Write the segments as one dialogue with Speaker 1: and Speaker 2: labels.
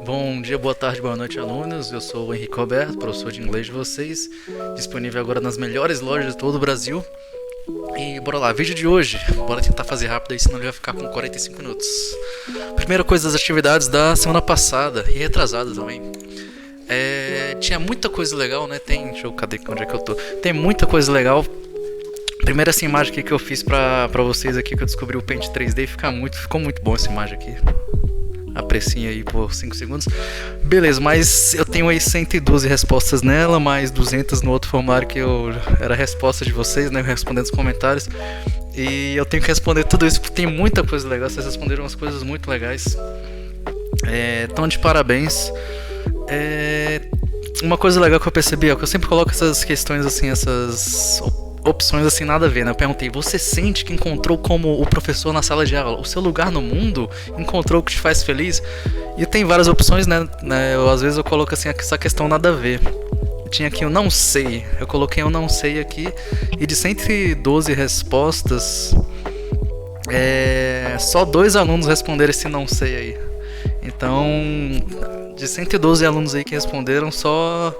Speaker 1: Bom dia, boa tarde, boa noite, alunos. Eu sou o Henrique Roberto, professor de inglês de vocês, disponível agora nas melhores lojas de todo o Brasil. E bora lá, vídeo de hoje. Bora tentar fazer rápido aí, senão ele vai ficar com 45 minutos. Primeira coisa das atividades da semana passada e retrasada também. Tinha muita coisa legal, né? Deixa eu, cadê? Onde é que eu tô? Tem muita coisa legal. Primeiro essa imagem aqui que eu fiz pra vocês aqui, que eu descobri o Paint 3D, ficou muito bom essa imagem aqui. Apreciem aí por 5 segundos. Beleza, mas eu tenho aí 112 respostas nela, mais 200 no outro formulário que era a resposta de vocês, né? Respondendo os comentários. E eu tenho que responder tudo isso porque tem muita coisa legal. Vocês responderam umas coisas muito legais. Então, de parabéns. Uma coisa legal que eu percebi é que eu sempre coloco essas questões assim, essas opções assim, nada a ver, né? Eu perguntei, você sente que encontrou como o professor na sala de aula? O seu lugar no mundo? Encontrou o que te faz feliz? E tem várias opções, né? Às vezes eu coloco assim, essa questão nada a ver. Tinha aqui o não sei. Eu coloquei o não sei aqui. E de 112 respostas, só 2 alunos responderam esse não sei aí. Então, de 112 alunos aí que responderam, só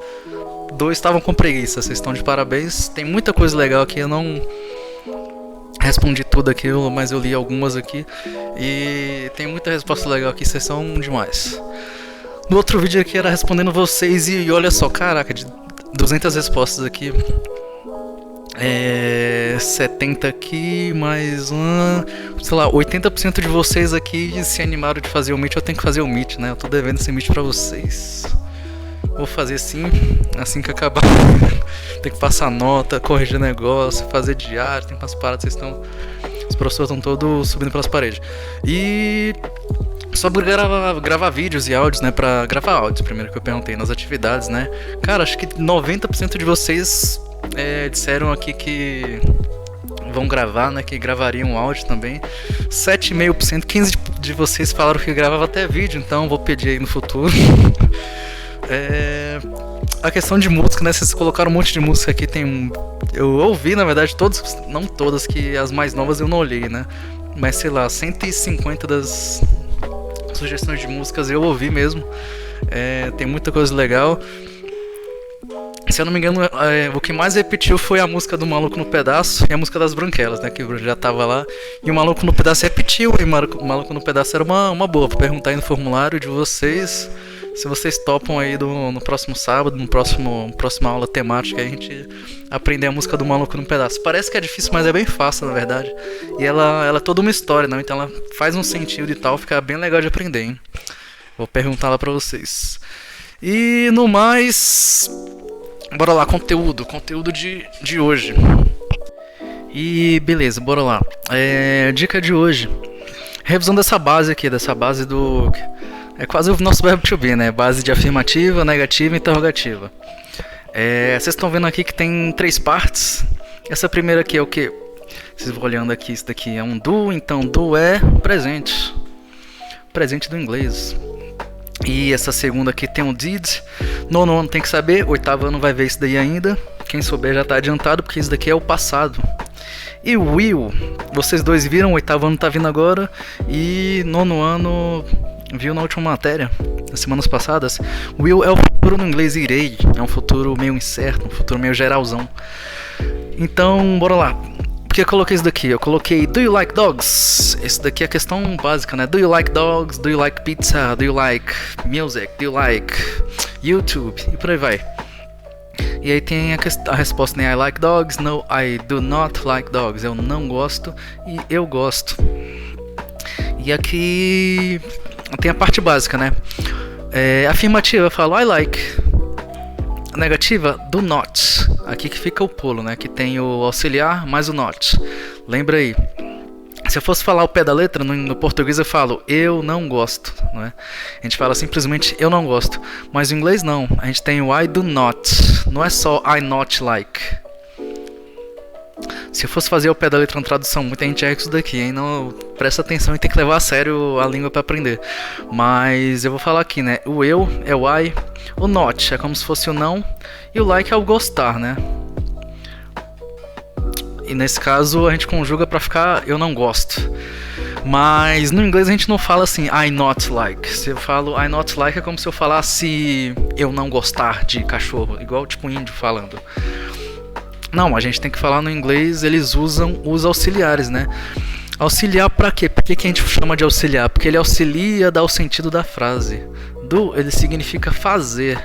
Speaker 1: 2 estavam com preguiça. Vocês estão de parabéns. Tem muita coisa legal aqui. Eu não respondi tudo aquilo, mas eu li algumas aqui. E tem muita resposta legal aqui. Vocês são demais. No outro vídeo aqui era respondendo vocês. E olha só, caraca, de 200 respostas aqui, 70 aqui, mais sei lá, 80% de vocês aqui se animaram de fazer o Meet. Eu tenho que fazer o Meet, né? Eu tô devendo esse Meet pra vocês. Vou fazer sim, assim que acabar. Tem que passar nota, corrigir negócio, fazer diário, tem umas paradas, os professores estão todos subindo pelas paredes. E sobre gravar vídeos e áudios, né? Pra gravar áudios, primeiro que eu perguntei nas atividades, né? Cara, acho que 90% de vocês disseram aqui que vão gravar, né? Que gravariam áudio também. 7,5%, 15% de vocês falaram que gravava até vídeo, então vou pedir aí no futuro. A questão de música, né? Vocês colocaram um monte de música aqui. Eu ouvi, na verdade, não todas, que as mais novas eu não olhei, né? Mas sei lá, 150 das sugestões de músicas eu ouvi mesmo. Tem muita coisa legal. Se eu não me engano, o que mais repetiu foi a música do Maluco no Pedaço e a música das Branquelas, né? Que já tava lá. E o Maluco no Pedaço repetiu. E o Maluco no Pedaço era uma boa. Vou perguntar aí no formulário de vocês se vocês topam aí no próximo sábado, próxima aula temática, a gente aprender a música do Maluco no Pedaço. Parece que é difícil, mas é bem fácil, na verdade. E ela é toda uma história, não? Então ela faz um sentido e tal, fica bem legal de aprender, hein? Vou perguntar lá pra vocês. E no mais, bora lá, conteúdo de hoje. E beleza, bora lá. Dica de hoje. Revisão dessa base aqui, do... É quase o nosso verbo to be, né? Base de afirmativa, negativa e interrogativa. Vocês estão vendo aqui que tem 3 partes. Essa primeira aqui é o que? Vocês vão olhando aqui, isso daqui é um do, então do é presente. Presente do inglês. E essa segunda aqui tem um did. Nono ano tem que saber, 8º ano vai ver isso daí ainda. Quem souber já está adiantado, porque isso daqui é o passado. E will, vocês dois viram, 8º ano tá vindo agora. E 9º ano viu na última matéria, nas semanas passadas. Will é o futuro no inglês, irei. É um futuro meio incerto, um futuro meio geralzão. Então, bora lá. Por que eu coloquei isso daqui? Eu coloquei do you like dogs? Esse daqui é a questão básica, né? Do you like dogs? Do you like pizza? Do you like music? Do you like YouTube? E por aí vai. E aí tem a resposta, né? I like dogs. No, I do not like dogs. Eu não gosto e eu gosto. E aqui tem a parte básica, né? Afirmativa, eu falo I like. Negativa, do not. Aqui que fica o pulo, né? Que tem o auxiliar mais o not. Lembra aí. Se eu fosse falar o pé da letra, no português eu falo eu não gosto, não é? A gente fala simplesmente eu não gosto. Mas no inglês não. A gente tem o I do not. Não é só I not like. Se eu fosse fazer o pé da letra na tradução, muita gente erra isso daqui, hein? Não, presta atenção e tem que levar a sério a língua para aprender. Mas eu vou falar aqui, né? O eu é o I, o not é como se fosse o não, e o like é o gostar, né? E nesse caso a gente conjuga para ficar eu não gosto. Mas no inglês a gente não fala assim, I not like. Se eu falo I not like é como se eu falasse eu não gostar de cachorro, igual tipo um índio falando. Não, a gente tem que falar no inglês, eles usam os auxiliares, né? Auxiliar pra quê? Por que a gente chama de auxiliar? Porque ele auxilia, dá o sentido da frase. Do, ele significa fazer.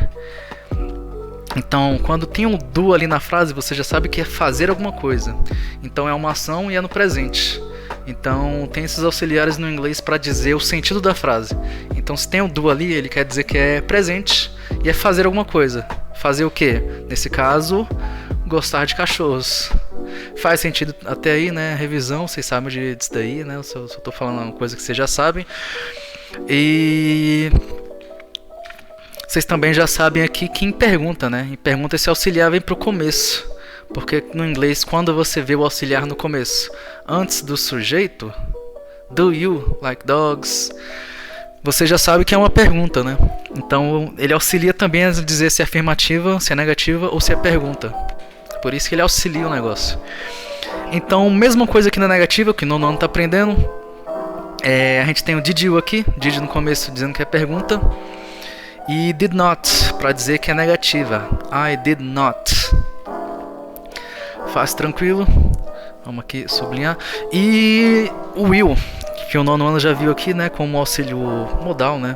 Speaker 1: Então, quando tem um do ali na frase, você já sabe que é fazer alguma coisa. Então é uma ação e é no presente. Então tem esses auxiliares no inglês para dizer o sentido da frase. Então se tem o do ali, ele quer dizer que é presente e é fazer alguma coisa. Fazer o quê? Nesse caso, gostar de cachorros. Faz sentido até aí, né? Revisão, vocês sabem disso daí, né? Eu só tô falando uma coisa que vocês já sabem. E vocês também já sabem aqui que em pergunta, né? Em pergunta esse auxiliar vem pro começo. Porque no inglês, quando você vê o auxiliar no começo, antes do sujeito, do you like dogs, você já sabe que é uma pergunta, né? Então ele auxilia também a dizer se é afirmativa, se é negativa ou se é pergunta. Por isso que ele auxilia o negócio. Então, mesma coisa aqui na negativa, que no nono tá aprendendo. A gente tem o did you aqui, did no começo dizendo que é pergunta. E did not, para dizer que é negativa. I did not. Fácil, tranquilo. Vamos aqui sublinhar. E o will, que o nono ano já viu aqui, né, como auxílio modal, né,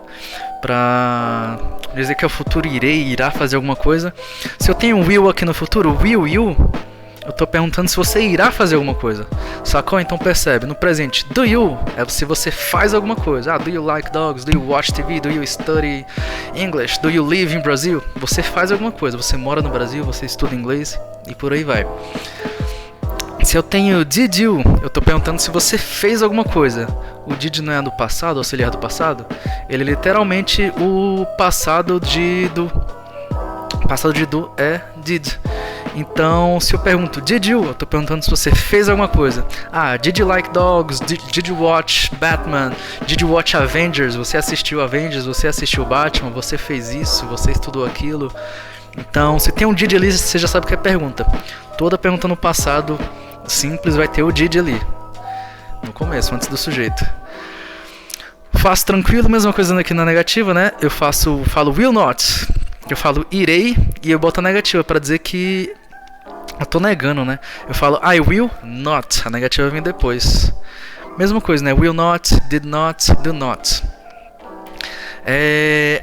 Speaker 1: para dizer que é o futuro irá fazer alguma coisa. Se eu tenho will aqui no futuro, will you, eu tô perguntando se você irá fazer alguma coisa. Sacou? Então percebe, no presente, do you é se você faz alguma coisa. Do you like dogs? Do you watch TV? Do you study English? Do you live in Brazil? Você faz alguma coisa, você mora no Brasil, você estuda inglês e por aí vai. Se eu tenho did you, eu tô perguntando se você fez alguma coisa. O did não é do passado, o auxiliar do passado. Ele é literalmente o passado de do. O passado de do é did. Então, se eu pergunto did you, eu tô perguntando se você fez alguma coisa. Did you like dogs? Did you watch Batman? Did you watch Avengers? Você assistiu Avengers? Você assistiu Batman? Você fez isso? Você estudou aquilo? Então, se tem um did ali, você já sabe que é pergunta. Toda pergunta no passado simples vai ter o did ali. No começo, antes do sujeito. Faço tranquilo, mesma coisa aqui na negativa, né? Eu falo will not. Eu falo irei e eu boto a negativa para dizer que eu tô negando, né? Eu falo I will not. A negativa vem depois. Mesma coisa, né? Will not, did not, do not.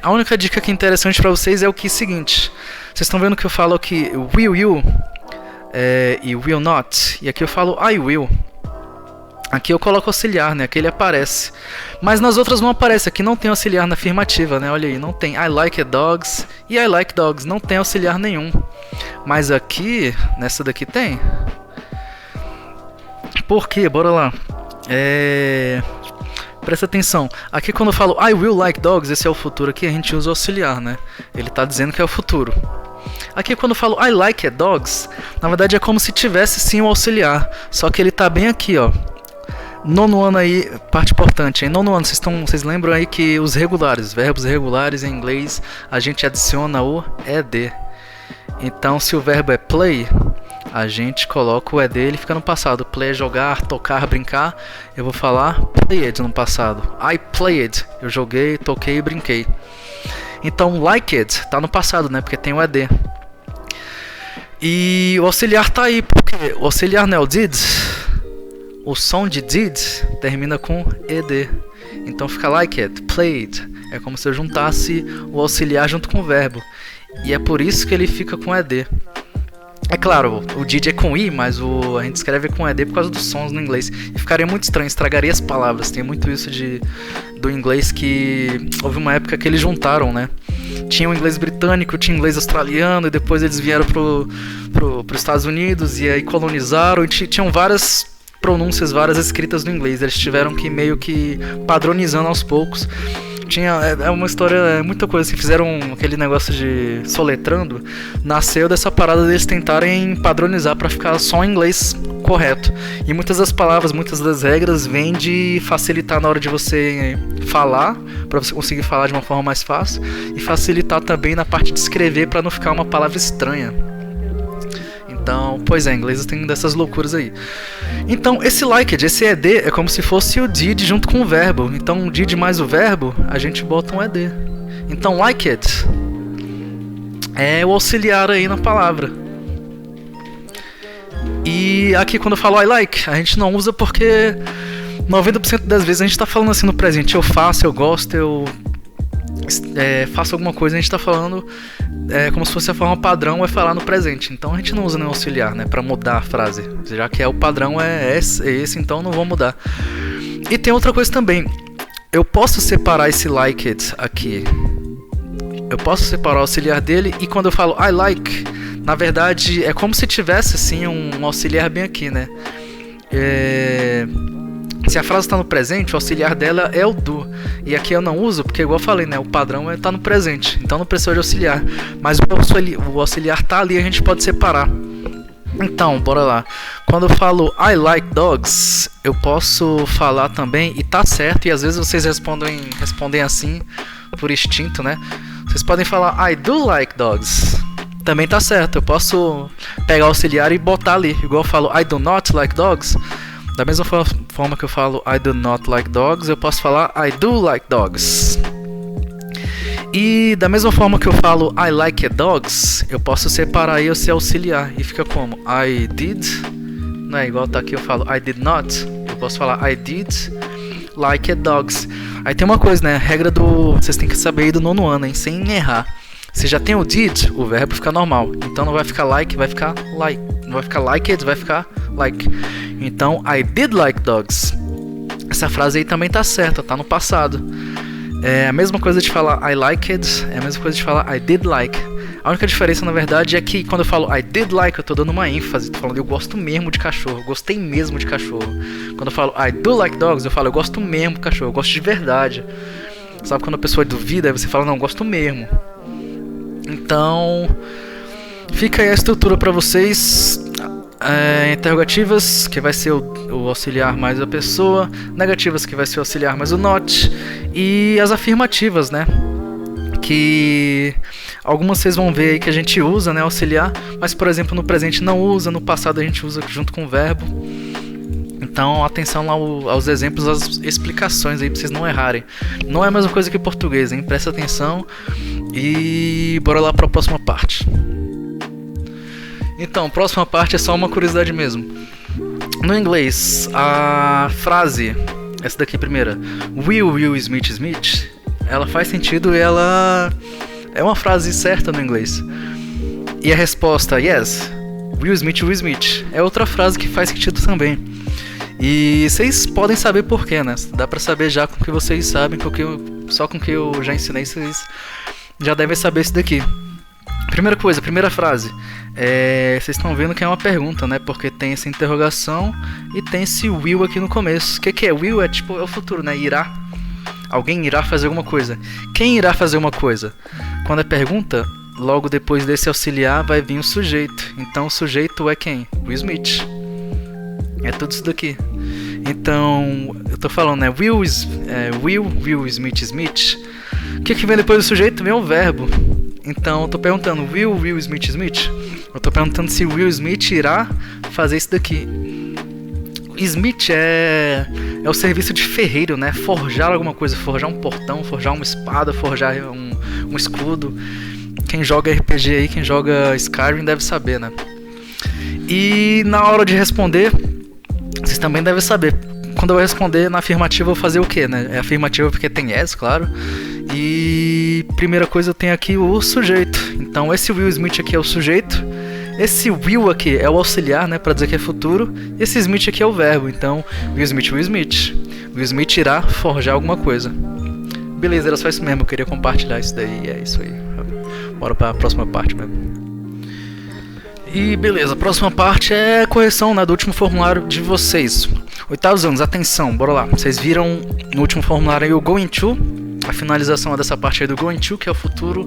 Speaker 1: A única dica que é interessante para vocês é o que é o seguinte. Vocês estão vendo que eu falo aqui will you e will not. E aqui eu falo I will. Aqui eu coloco auxiliar, né? Aqui ele aparece. Mas nas outras não aparece. Aqui não tem auxiliar na afirmativa, né? Olha aí, não tem I like dogs e I like dogs. Não tem auxiliar nenhum. Mas aqui, nessa daqui tem. Por quê? Bora lá. Presta atenção. Aqui quando eu falo I will like dogs, esse é o futuro aqui, a gente usa o auxiliar, né? Ele tá dizendo que é o futuro. Aqui quando eu falo I like dogs, na verdade é como se tivesse sim o auxiliar. Só que ele tá bem aqui, ó. Nono ano aí, parte importante. Em nono ano, vocês lembram aí que os regulares, verbos regulares em inglês, a gente adiciona o ed. Então, se o verbo é play, a gente coloca o ed, ele fica no passado. Play é jogar, tocar, brincar. Eu vou falar played no passado. I played, eu joguei, toquei e brinquei. Então, liked tá no passado, né? Porque tem o ed. E o auxiliar tá aí, porque o auxiliar não é o did. O som de did termina com ed. Então fica like it, played. É como se eu juntasse o auxiliar junto com o verbo. E é por isso que ele fica com ed. É claro, o did é com i, mas a gente escreve com ed por causa dos sons no inglês. E ficaria muito estranho, estragaria as palavras. Tem muito isso do inglês que houve uma época que eles juntaram, né? Tinha o inglês britânico, tinha o inglês australiano, e depois eles vieram pros Estados Unidos e aí colonizaram. E tinham várias pronúncias, várias escritas no inglês. Eles tiveram que meio que padronizando aos poucos. É uma história, muita coisa que fizeram aquele negócio de soletrando. Nasceu dessa parada deles tentarem padronizar para ficar só em inglês correto. E muitas das palavras, muitas das regras vêm de facilitar na hora de você falar, para você conseguir falar de uma forma mais fácil, e facilitar também na parte de escrever para não ficar uma palavra estranha. Então, pois é, em inglês tem dessas loucuras aí. Então, esse liked, esse ed, é como se fosse o did junto com o verbo. Então, did mais o verbo, a gente bota um ed. Então, liked é o auxiliar aí na palavra. E aqui quando eu falo I like, a gente não usa porque 90% das vezes a gente tá falando assim no presente. Eu faço, eu gosto, eu faço alguma coisa, a gente tá falando como se fosse a forma padrão é falar no presente. Então a gente não usa nenhum auxiliar, né, pra mudar a frase. Já que o padrão é esse, então não vou mudar. E tem outra coisa também. Eu posso separar esse liked aqui. Eu posso separar o auxiliar dele e quando eu falo I like, na verdade é como se tivesse assim um auxiliar bem aqui, né? Se a frase está no presente, o auxiliar dela é o do. E aqui eu não uso, porque igual eu falei, né? O padrão está no presente. Então não precisa de auxiliar. Mas o auxiliar tá ali, a gente pode separar. Então, bora lá. Quando eu falo I like dogs, eu posso falar também, e tá certo, e às vezes vocês respondem assim, por instinto, né? Vocês podem falar I do like dogs. Também tá certo, eu posso pegar o auxiliar e botar ali. Igual eu falo I do not like dogs. Da mesma forma que eu falo I do not like dogs, eu posso falar I do like dogs. E da mesma forma que eu falo I like dogs, eu posso separar aí esse auxiliar. E fica como I did. Não é igual tá aqui eu falo I did not. Eu posso falar I did like dogs. Aí tem uma coisa, né? A regra vocês têm que saber aí do nono ano, hein? Sem errar. Se já tem o did, o verbo fica normal. Então não vai ficar like, vai ficar like. Não vai ficar liked, vai ficar like. Então, I did like dogs. Essa frase aí também tá certa, tá no passado. É a mesma coisa de falar I liked, é a mesma coisa de falar I did like. A única diferença, na verdade, é que quando eu falo I did like, eu tô dando uma ênfase. Tô falando eu gosto mesmo de cachorro, gostei mesmo de cachorro. Quando eu falo I do like dogs, eu falo eu gosto mesmo de cachorro, eu gosto de verdade. Sabe quando a pessoa duvida, aí você fala não, eu gosto mesmo. Então, fica aí a estrutura pra vocês. Interrogativas, que vai ser o auxiliar mais a pessoa. Negativas, que vai ser o auxiliar mais o not. E as afirmativas, né? Que algumas vocês vão ver aí que a gente usa, né? Auxiliar. Mas, por exemplo, no presente não usa. No passado a gente usa junto com o verbo. Então, atenção lá aos exemplos, às explicações aí pra vocês não errarem. Não é a mesma coisa que português, hein? Presta atenção. E bora lá pra próxima parte. Então, próxima parte é só uma curiosidade mesmo. No inglês, a frase, essa daqui primeira, Will Smith Smith, ela faz sentido e ela é uma frase certa no inglês. E a resposta, yes, Will Smith, é outra frase que faz sentido também. E vocês podem saber porquê, né? Dá pra saber já com o que vocês sabem, só com o que eu já ensinei, vocês já devem saber isso daqui. Primeira frase. Vocês estão vendo que é uma pergunta, né? Porque tem essa interrogação e tem esse will aqui no começo. O que é? Will é tipo, é o futuro, né? Irá. Alguém irá fazer alguma coisa. Quem irá fazer uma coisa? Quando é pergunta, logo depois desse auxiliar vai vir o sujeito. Então o sujeito é quem? Will Smith. É tudo isso daqui. Então, eu tô falando, né? Will Smith. O que vem depois do sujeito? Vem o verbo. Então eu tô perguntando, Will Smith? Eu tô perguntando se Will Smith irá fazer isso daqui. Smith é o serviço de ferreiro, né? Forjar alguma coisa, forjar um portão, forjar uma espada, forjar um escudo. Quem joga RPG aí, quem joga Skyrim deve saber, né? E na hora de responder, vocês também devem saber. Quando eu responder na afirmativa, eu vou fazer o quê, né? É afirmativa porque tem yes, claro. E primeira coisa, eu tenho aqui o sujeito. Então esse Will Smith aqui é o sujeito. Esse will aqui é o auxiliar, né, para dizer que é futuro. Esse Smith aqui é o verbo. Então Will Smith. Will Smith irá forjar alguma coisa. Beleza, era só isso mesmo. Eu queria compartilhar isso daí. É isso aí. Bora para a próxima parte mesmo. E beleza, a próxima parte é a correção, né, do último formulário de vocês. Oitavos anos, atenção, bora lá. Vocês viram no último formulário aí o going to. A finalização dessa parte aí do going to, que é o futuro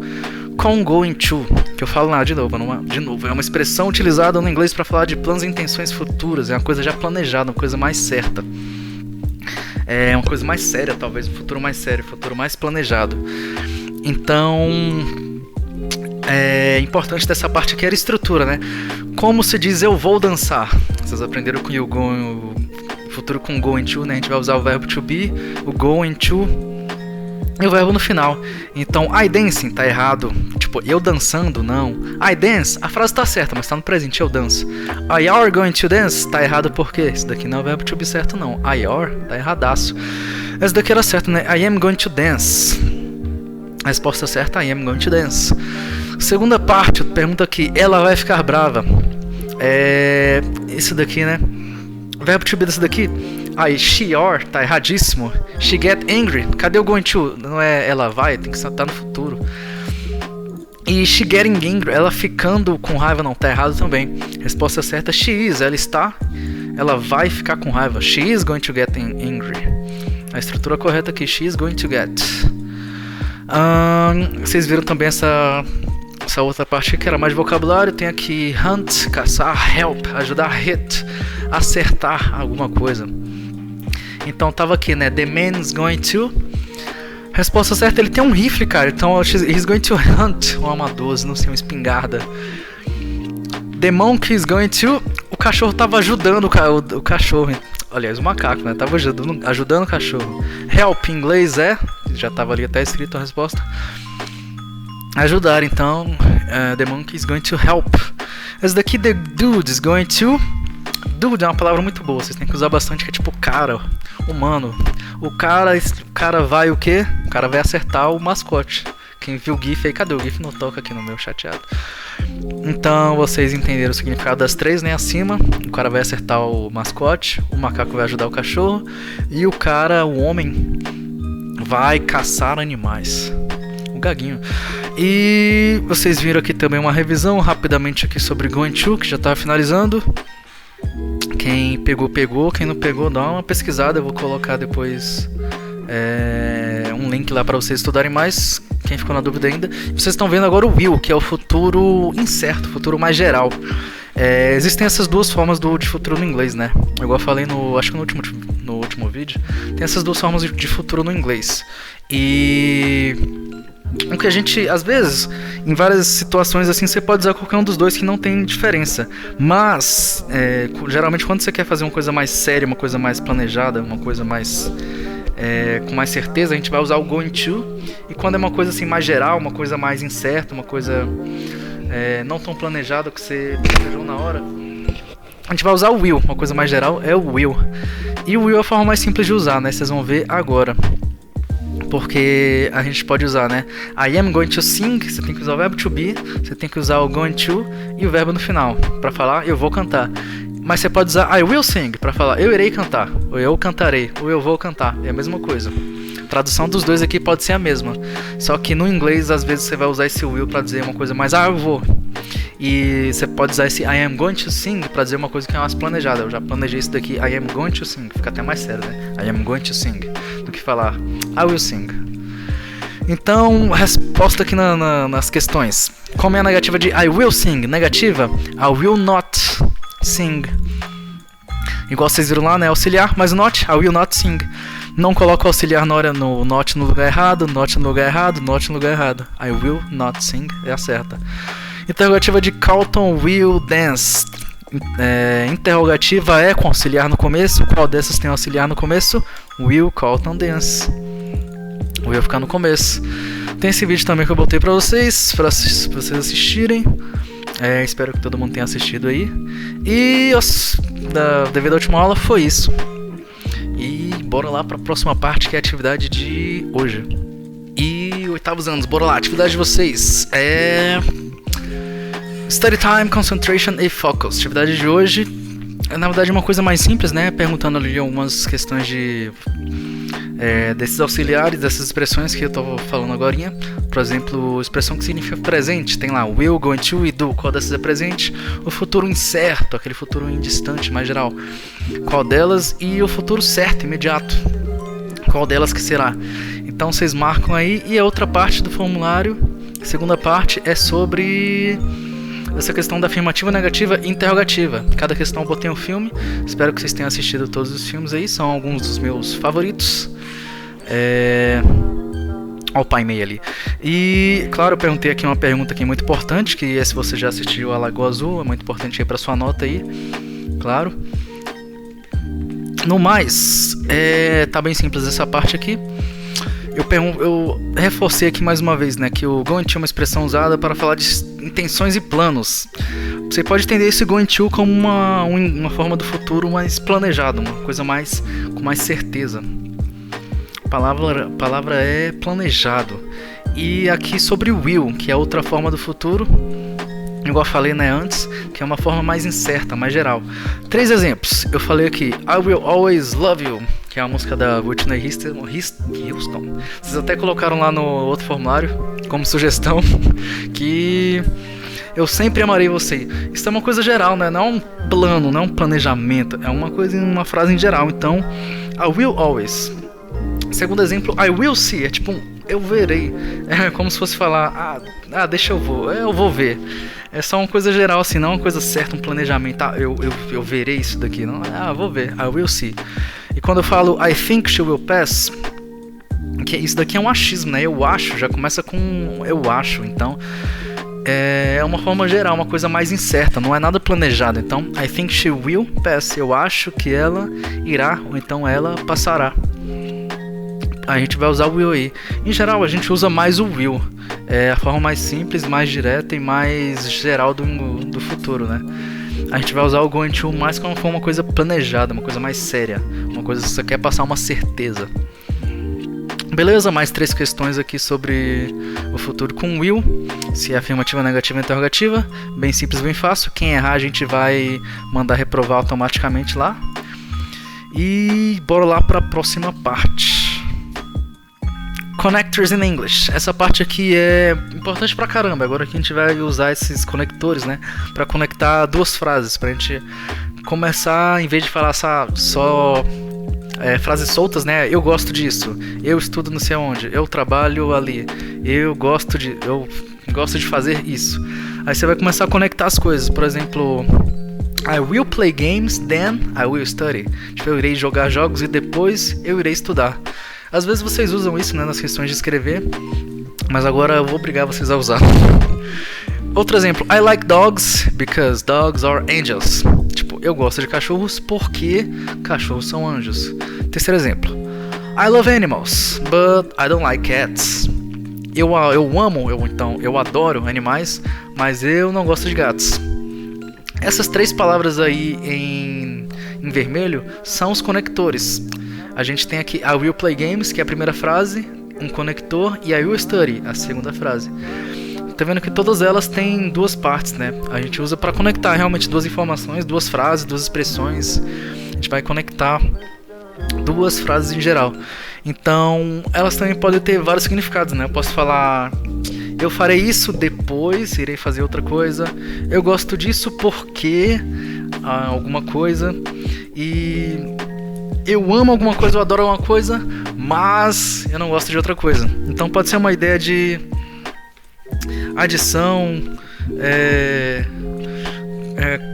Speaker 1: com going to. Que eu falo de novo, é uma expressão utilizada no inglês para falar de planos e intenções futuras. É uma coisa já planejada, uma coisa mais certa. É uma coisa mais séria, talvez, um futuro mais sério, um futuro mais planejado. Então, é importante dessa parte aqui era a estrutura, né? Como se diz eu vou dançar? Vocês aprenderam com o futuro com going to, né? A gente vai usar o verbo to be, o going to e o verbo no final. Então, I dancing tá errado. Tipo, eu dançando, não. I dance, a frase tá certa, mas tá no presente, eu danço. I are going to dance, tá errado porque esse daqui não é o verbo to be certo, não. I are, tá erradaço. Esse daqui era certo, né? I am going to dance. A resposta certa, I am going to dance. Segunda parte, pergunta aqui, ela vai ficar brava. Esse daqui, né? Verbo to be desse daqui. Aí, she or, tá erradíssimo. She get angry. Cadê o going to? Não é ela vai, tem que estar no futuro. E she getting angry, ela ficando com raiva, não, tá errado também. Resposta certa, she is, ela está. Ela vai ficar com raiva. She is going to get angry. A estrutura correta aqui, she is going to get. Vocês viram também essa outra parte que era mais vocabulário. Tem aqui hunt, caçar, help, ajudar, hit, acertar alguma coisa. Então tava aqui, né? The man's going to. Resposta certa, ele tem um rifle, cara. Então he's going to hunt uma 12, não sei, uma espingarda. The monkey is going to. O cachorro tava ajudando o cachorro. Aliás, o macaco, né? Tava ajudando o cachorro. Help em inglês já tava ali até escrito a resposta. Ajudar, então. The monkey is going to help. Esse daqui, the dude is going to. Dude é uma palavra muito boa, vocês têm que usar bastante, que é tipo cara, humano. O cara vai o quê? O cara vai acertar o mascote. Quem viu o GIF aí, cadê o GIF? Não toca aqui no meu chateado. Então vocês entenderam o significado das três, né? Acima, o cara vai acertar o mascote, o macaco vai ajudar o cachorro e o cara, o homem, vai caçar animais. O gaguinho. E vocês viram aqui também uma revisão rapidamente aqui sobre going to, que já estava finalizando. Quem pegou, pegou. Quem não pegou, dá uma pesquisada. Eu vou colocar depois um link lá para vocês estudarem mais. Quem ficou na dúvida ainda. Vocês estão vendo agora o will, que é o futuro incerto, futuro mais geral. Existem essas duas formas de futuro no inglês, né? Igual eu falei acho que no último vídeo. Tem essas duas formas de futuro no inglês. E o que a gente, às vezes, em várias situações assim, você pode usar qualquer um dos dois que não tem diferença. Mas, geralmente quando você quer fazer uma coisa mais séria, uma coisa mais planejada, uma coisa mais com mais certeza, a gente vai usar o going to. E quando é uma coisa assim mais geral, uma coisa mais incerta, uma coisa não tão planejada que você planejou na hora, a gente vai usar o will. Uma coisa mais geral é o will. E o will é a forma mais simples de usar, né? Vocês vão ver agora. Porque a gente pode usar, né? I am going to sing, você tem que usar o verbo to be, você tem que usar o going to e o verbo no final para falar eu vou cantar. Mas você pode usar I will sing para falar eu irei cantar, ou eu cantarei, ou eu vou cantar. É a mesma coisa. A tradução dos dois aqui pode ser a mesma. Só que no inglês às vezes você vai usar esse will para dizer uma coisa mais eu vou. E você pode usar esse I am going to sing para dizer uma coisa que é mais planejada. Eu já planejei isso daqui, I am going to sing. Fica até mais sério, né? I am going to sing. Do que falar I will sing. Então, resposta aqui nas questões. Como é a negativa de I will sing? Negativa, I will not sing. Igual vocês viram lá, né? Auxiliar, mas not, I will not sing. Não coloca o auxiliar no not no lugar errado, not no lugar errado, not no lugar errado. I will not sing é a certa. Interrogativa de Carlton will dance. Interrogativa é com auxiliar no começo. Qual dessas tem auxiliar no começo? Will Carlton dance. Will ficar no começo. Tem esse vídeo também que eu botei pra vocês assistirem. Espero que todo mundo tenha assistido aí. E devido à última aula foi isso. E bora lá pra próxima parte, que é a atividade de hoje. E 8º anos, bora lá, a atividade de vocês Study time, concentration e focus. A atividade de hoje é na verdade uma coisa mais simples, né? Perguntando ali algumas questões desses auxiliares, dessas expressões que eu tô falando agorinha. Por exemplo, expressão que significa presente. Tem lá will, going to e do. Qual dessas é presente? O futuro incerto, aquele futuro indistante, mais geral. Qual delas? E o futuro certo, imediato. Qual delas que será? Então vocês marcam aí. E a outra parte do formulário, a segunda parte, é sobre essa questão da afirmativa, negativa e interrogativa. Cada questão eu botei um filme. Espero que vocês tenham assistido todos os filmes aí. São alguns dos meus favoritos. Olha o Pai Mei ali. E, claro, eu perguntei aqui uma pergunta aqui muito importante, que é se você já assistiu a Lagoa Azul, é muito importante aí pra sua nota aí, claro. No mais, tá bem simples essa parte aqui. Eu reforcei aqui mais uma vez, né, que o going to é uma expressão usada para falar de intenções e planos. Você pode entender esse going to como uma forma do futuro mais planejado, uma coisa mais com mais certeza. A palavra é planejado. E aqui sobre will, que é outra forma do futuro, igual eu falei, né, antes, que é uma forma mais incerta, mais geral. 3 exemplos. Eu falei aqui, I will always love you, que é a música da Whitney Houston. Vocês até colocaram lá no outro formulário como sugestão que eu sempre amarei você. Isso é uma coisa geral, né? Não é um plano, não é um planejamento, é uma coisa, uma frase em geral. Então, I will always. Segundo exemplo, I will see, é tipo eu verei. É como se fosse falar, deixa eu vou ver. É só uma coisa geral assim, não uma coisa certa, um planejamento. Eu verei isso daqui, não. Vou ver, I will see. E quando eu falo I think she will pass, que isso daqui é um achismo, né? Eu acho, já começa com eu acho, então é uma forma geral, uma coisa mais incerta, não é nada planejado. Então, I think she will pass, eu acho que ela irá, ou então ela passará. A gente vai usar o will aí. Em geral, a gente usa mais o will. É a forma mais simples, mais direta e mais geral do futuro, né? A gente vai usar o going to mais como uma coisa planejada, uma coisa mais séria, uma coisa que você quer passar uma certeza. Beleza, mais 3 questões aqui sobre o futuro com will. Se é afirmativa, negativa, interrogativa. Bem simples, bem fácil. Quem errar, a gente vai mandar reprovar automaticamente lá. E bora lá para a próxima parte. Connectors in English. Essa parte aqui é importante pra caramba. Agora que a gente vai usar esses conectores, né, pra conectar 2 frases, pra gente começar, em vez de falar só frases soltas, né? Eu gosto disso, eu estudo não sei onde, eu trabalho ali, eu gosto de fazer isso. Aí você vai começar a conectar as coisas. Por exemplo, I will play games, then I will study. Tipo, eu irei jogar jogos e depois eu irei estudar. Às vezes vocês usam isso, né, nas questões de escrever, mas agora eu vou obrigar vocês a usar. Outro exemplo, I like dogs because dogs are angels. Tipo, eu gosto de cachorros porque cachorros são anjos. Terceiro exemplo, I love animals, but I don't like cats. Eu adoro animais, mas eu não gosto de gatos. Essas 3 palavras aí em vermelho são os conectores. A gente tem aqui I will play games, que é a primeira frase, um conector, e I will study, a segunda frase. Tá vendo que todas elas têm 2 partes, né? A gente usa para conectar realmente 2 informações, 2 frases, 2 expressões. A gente vai conectar 2 frases em geral. Então, elas também podem ter vários significados, né? Eu posso falar, eu farei isso depois, irei fazer outra coisa. Eu gosto disso porque alguma coisa. E eu amo alguma coisa, eu adoro alguma coisa, mas eu não gosto de outra coisa. Então pode ser uma ideia de adição,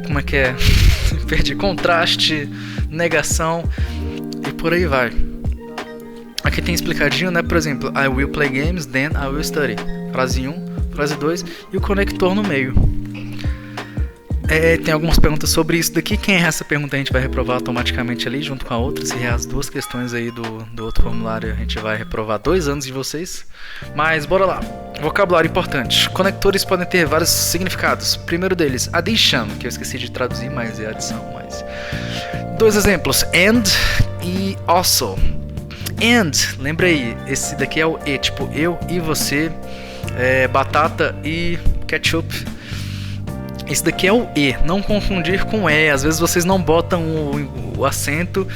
Speaker 1: como é que é? Perdi, contraste, negação e por aí vai. Aqui tem explicadinho, né? Por exemplo, I will play games, then I will study. Frase 1, frase 2 e o conector no meio. Tem algumas perguntas sobre isso daqui. Quem errar essa pergunta a gente vai reprovar automaticamente ali junto com a outra. Se errar as 2 questões aí do outro formulário, a gente vai reprovar 2 anos de vocês. Mas bora lá. Vocabulário importante. Conectores podem ter vários significados. Primeiro deles, addition, que eu esqueci de traduzir, mas é adição. 2 exemplos, and e also. And, lembra aí, esse daqui é o e, tipo eu e você, batata e ketchup. Esse daqui é o e, não confundir com e. Às vezes vocês não botam o acento,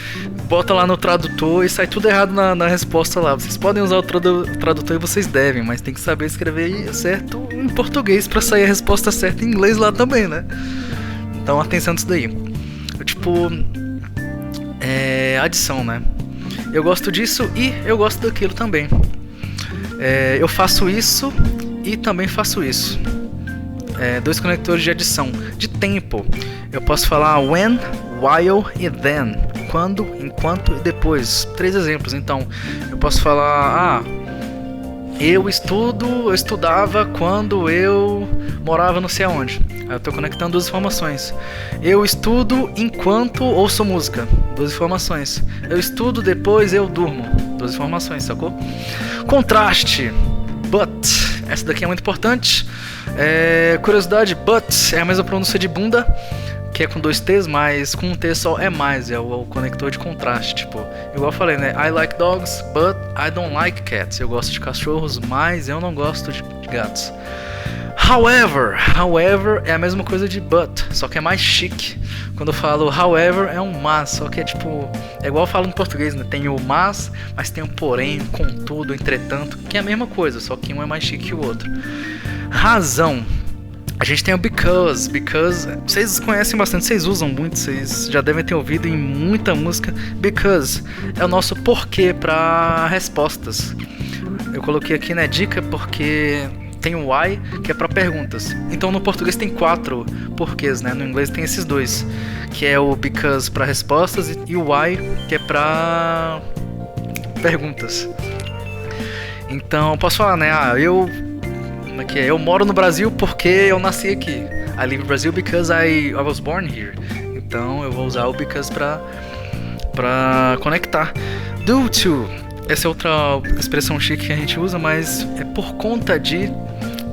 Speaker 1: bota lá no tradutor e sai tudo errado na resposta lá. Vocês podem usar o tradutor e vocês devem, mas tem que saber escrever certo em português para sair a resposta certa em inglês lá também, né? Então atenção nisso daí. Adição, né? Eu gosto disso e eu gosto daquilo também. Eu faço isso e também faço isso. 2 conectores de adição. De tempo, eu posso falar when, while e then. Quando, enquanto e depois. 3 exemplos. Então, eu posso falar Eu estudava quando eu morava não sei aonde. Aí eu tô conectando duas informações. Eu estudo enquanto ouço música. Duas informações. Eu estudo, depois eu durmo. Duas informações, sacou? Contraste. But. Essa daqui é muito importante. Curiosidade, but é a mesma pronúncia de bunda, que é com dois T's, mas com um T só é mais, é o conector de contraste, tipo, igual eu falei, né? I like dogs, but I don't like cats. Eu gosto de cachorros, mas eu não gosto de gatos. However é a mesma coisa de but, só que é mais chique. Quando eu falo however é um mas, só que é tipo, é igual eu falo em português, né? Tem o mas tem o porém, contudo, entretanto, que é a mesma coisa, só que um é mais chique que o outro. Razão. A gente tem o because, vocês conhecem bastante, vocês usam muito, vocês já devem ter ouvido em muita música. Because é o nosso porquê para respostas. Eu coloquei aqui na dica porque tem o why, que é para perguntas. Então no português tem 4 porquês, né? No inglês tem esses dois, que é o because para respostas e o why, que é para perguntas. Então eu posso falar, né? Eu moro no Brasil porque eu nasci aqui. I live in Brazil because I was born here. Então eu vou usar o because pra conectar. Due to, essa é outra expressão chique que a gente usa, mas é por conta de.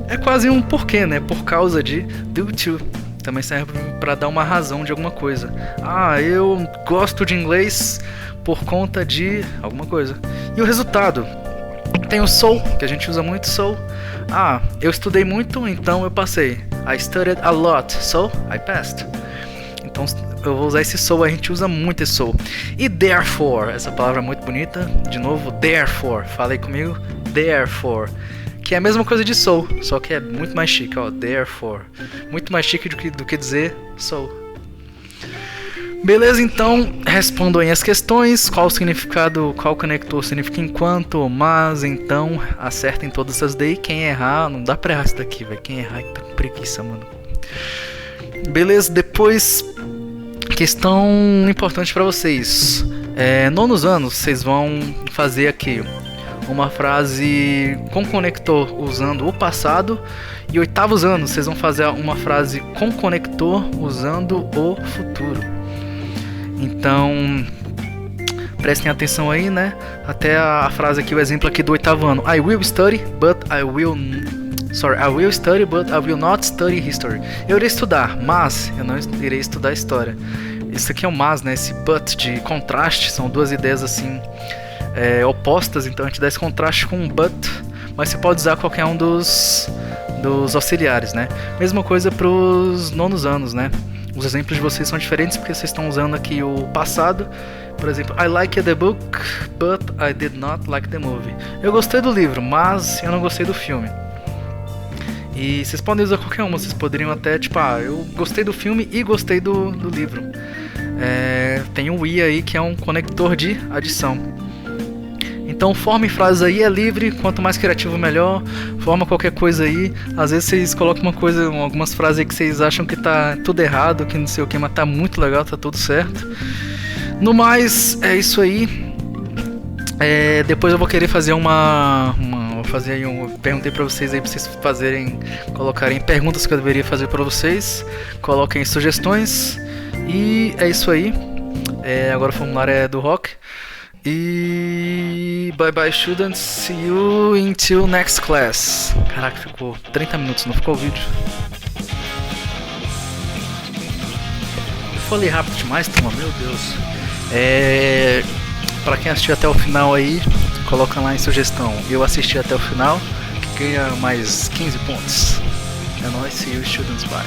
Speaker 1: É quase um porquê, né? Por causa de. Due to também serve para dar uma razão de alguma coisa. Eu gosto de inglês por conta de alguma coisa. E o resultado? Tem o so, que a gente usa muito, so. Eu estudei muito, então eu passei. I studied a lot, so I passed. Então eu vou usar esse so, a gente usa muito esse so. E therefore, essa palavra é muito bonita. De novo, therefore, falei comigo, therefore. Que é a mesma coisa de so, só que é muito mais chique, ó, therefore. Muito mais chique do que dizer so. Beleza, então respondam aí as questões, qual o significado, qual conector significa enquanto, mas então acertem todas essas daí. Quem errar, não dá pra errar isso daqui, velho. Quem errar tá com preguiça, mano. Beleza, depois questão importante pra vocês. Nonos anos, vocês vão fazer aqui uma frase com conector usando o passado. E oitavos anos, vocês vão fazer uma frase com conector usando o futuro. Então, prestem atenção aí, né? Até a frase aqui, o exemplo aqui do oitavo ano. I will study, but I will not study history. Eu irei estudar, mas eu não irei estudar história. Isso aqui é um mas, né? Esse but de contraste, são duas ideias assim opostas. Então a gente dá esse contraste com um but, mas você pode usar qualquer um dos auxiliares, né? Mesma coisa para os nonos anos, né? Os exemplos de vocês são diferentes porque vocês estão usando aqui o passado. Por exemplo, I liked the book, but I did not like the movie. Eu gostei do livro, mas eu não gostei do filme. E vocês podem usar qualquer uma. Vocês poderiam até, tipo, eu gostei do filme e gostei do livro. Tem o i aí, que é um conector de adição. Então forme frases aí, é livre, quanto mais criativo melhor. Forma qualquer coisa aí. Às vezes vocês colocam algumas frases aí que vocês acham que tá tudo errado, que não sei o que, mas tá muito legal, tá tudo certo. No mais, é isso aí. Depois eu vou querer fazer perguntei pra vocês aí, pra vocês colocarem perguntas que eu deveria fazer pra vocês. Coloquem sugestões. E é isso aí. Agora o formulário é do Rock. E bye bye students, see you until next class. Caraca, ficou 30 minutos, não ficou o vídeo? Eu falei rápido demais, turma, meu Deus. Pra quem assistiu até o final aí, coloca lá em sugestão. Eu assisti até o final, que ganha mais 15 pontos. É nóis, see you students, bye.